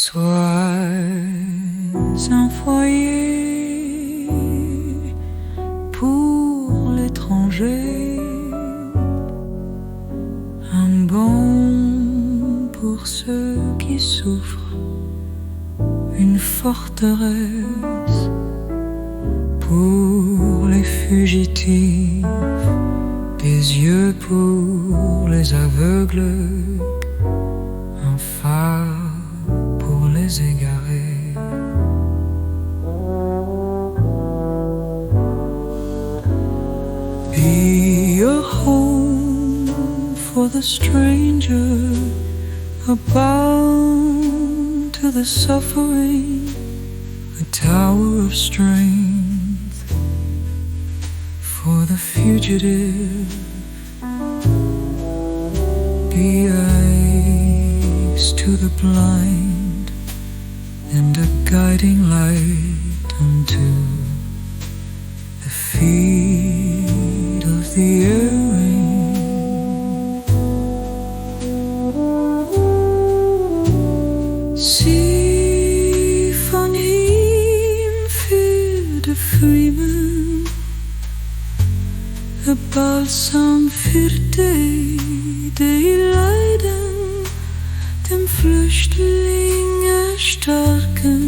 Sois un foyer pour l'étranger, un banc pour ceux qui souffrent, une forteresse pour les fugitifs, des yeux pour les aveugles, un phare pour les égarés. Be a home for the stranger, a balm to the suffering, a tower of strength for the fugitive. Be eyes to the blind and a guiding light unto the feet of the erring. Sie von ihm für die Freeman, a balsam für die leiden, dem Flüchtling erstarken.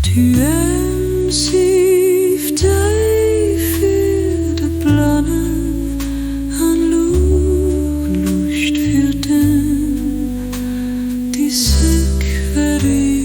Tu aimes si dig für die Planen, an Lust für den, die sech41.